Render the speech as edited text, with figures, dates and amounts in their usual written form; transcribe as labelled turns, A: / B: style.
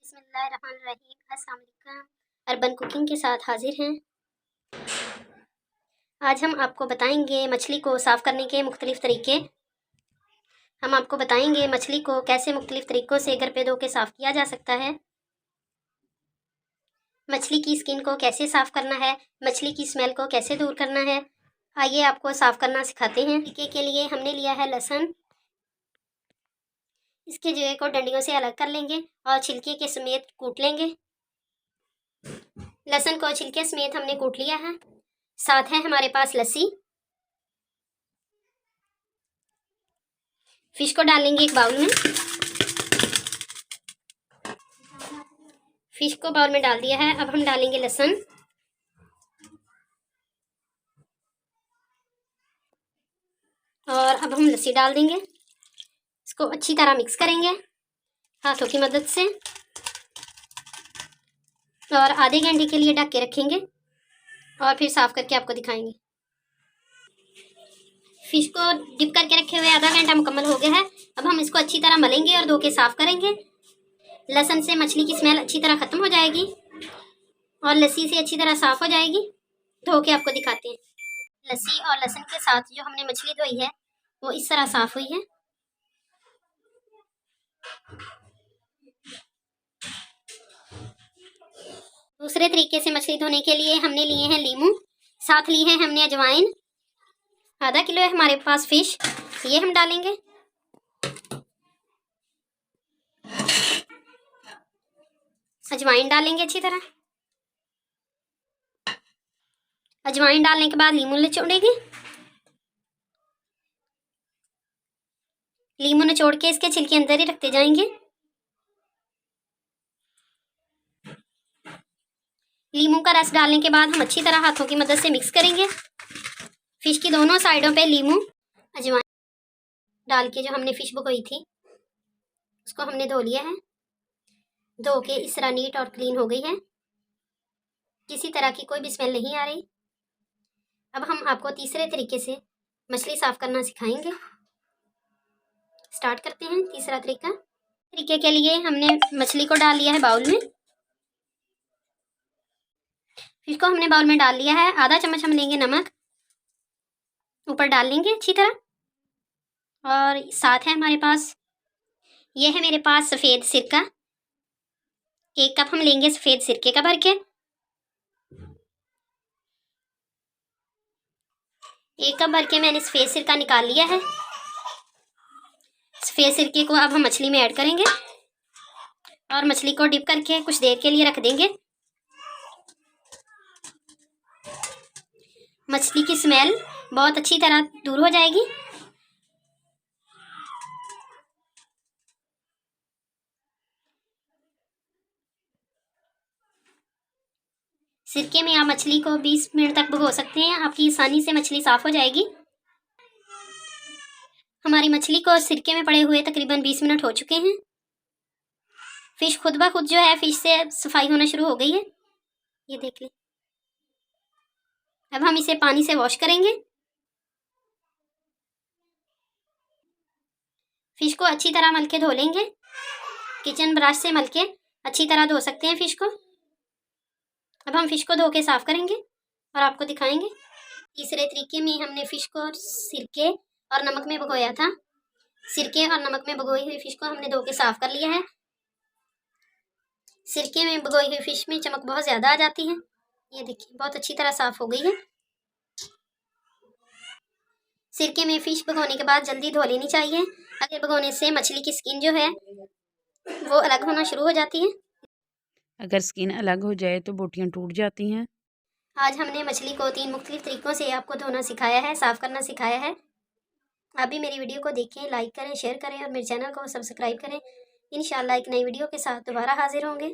A: बिस्मिल्लाहिर्रहमानिर्रहीम। अस्सलाम वालेकुम। अर्बन कुकिंग के साथ हाजिर हैं। आज हम आपको बताएंगे मछली को साफ़ करने के मुख्तलिफ़ तरीके। हम आपको बताएंगे मछली को कैसे मुख्तलिफ़ तरीक़ों से घर पे धो के साफ़ किया जा सकता है, मछली की स्किन को कैसे साफ़ करना है, मछली की स्मेल को कैसे दूर करना है। आइए आपको साफ़ करना सिखाते हैं। तरीके के लिए हमने लिया है लहसुन। इसके जगह को डंडियों से अलग कर लेंगे और छिलके के समेत कूट लेंगे। लहसुन को छिलके समेत हमने कूट लिया है। साथ है हमारे पास लस्सी। फिश को डालेंगे एक बाउल में। फिश को बाउल में डाल दिया है। अब हम डालेंगे लहसुन और अब हम लस्सी डाल देंगे। इसको अच्छी तरह मिक्स करेंगे हाथों की मदद से और आधे घंटे के लिए ढक के रखेंगे और फिर साफ़ करके आपको दिखाएंगे। फिश को डिप करके रखे हुए आधा घंटा मुकम्मल हो गया है। अब हम इसको अच्छी तरह मलेंगे और धो के साफ़ करेंगे। लहसुन से मछली की स्मेल अच्छी तरह ख़त्म हो जाएगी और लस्सी से अच्छी तरह साफ़ हो जाएगी। धो के आपको दिखाते हैं। लस्सी और लहसुन के साथ जो हमने मछली धोई है वो इस तरह साफ़ हुई है। दूसरे तरीके से मछली धोने के लिए हमने लिए हैं लीमू, साथ ली है हमने अजवाइन। आधा किलो है हमारे पास फिश, ये हम डालेंगे। अजवाइन डालेंगे अच्छी तरह। अजवाइन डालने के बाद लीमू निचोड़ेंगे। लीमू निचोड़ के इसके छिलके अंदर ही रखते जाएंगे। लीमू का रस डालने के बाद हम अच्छी तरह हाथों की मदद से मिक्स करेंगे। फिश की दोनों साइडों पे लीमू अजवाइन डाल के जो हमने फिश भगोई थी उसको हमने धो लिया है। धो के इस तरह नीट और क्लीन हो गई है, किसी तरह की कोई भी स्मेल नहीं आ रही। अब हम आपको तीसरे तरीके से मछली साफ़ करना सिखाएंगे। स्टार्ट करते हैं तीसरा तरीके के लिए हमने मछली को डाल लिया है बाउल में। फिश को हमने बाउल में डाल लिया है। आधा चम्मच हम लेंगे नमक, ऊपर डाल लेंगे अच्छी तरह। और साथ है हमारे पास, ये है मेरे पास सफ़ेद सिरका। 1 कप हम लेंगे सफ़ेद सिरके का भर के। 1 कप भर के मैंने सफ़ेद सिरका निकाल लिया है। सफ़ेद सिरके को अब हम मछली में ऐड करेंगे और मछली को डिप करके कुछ देर के लिए रख देंगे। मछली की स्मेल बहुत अच्छी तरह दूर हो जाएगी। सिरके में आप मछली को 20 मिनट तक भिगो सकते हैं, आपकी आसानी से मछली साफ़ हो जाएगी। हमारी मछली को सिरके में पड़े हुए तकरीबन 20 मिनट हो चुके हैं। फिश खुद ब खुद जो है फिश से सफाई होना शुरू हो गई है, ये देख लें। अब हम इसे पानी से वॉश करेंगे। फिश को अच्छी तरह मल के धो लेंगे। किचन ब्रश से मल के अच्छी तरह धो सकते हैं फिश को। अब हम फिश को धो के साफ़ करेंगे और आपको दिखाएंगे। तीसरे तरीके में हमने फिश को सिरके और नमक में भिगोया था। सिरके और नमक में भिगोई हुई फिश को हमने धो के साफ़ कर लिया है। सिरके में भिगोई हुई फिश में चमक बहुत ज़्यादा आ जाती है, ये देखिए बहुत अच्छी तरह साफ़ हो गई है। सिरके में फिश भिगोने के बाद जल्दी धो लेनी चाहिए, अगर भिगोने से मछली की स्किन जो है वो अलग होना शुरू हो जाती है।
B: अगर स्किन अलग हो जाए तो बोटियाँ टूट जाती हैं।
A: आज हमने मछली को 3 मुख्तलिफ तरीक़ों से आपको धोना सिखाया है, साफ़ करना सिखाया है। आप भी मेरी वीडियो को देखें, लाइक करें, शेयर करें और मेरे चैनल को सब्सक्राइब करें। इंशाल्लाह एक नई वीडियो के साथ दोबारा हाजिर होंगे।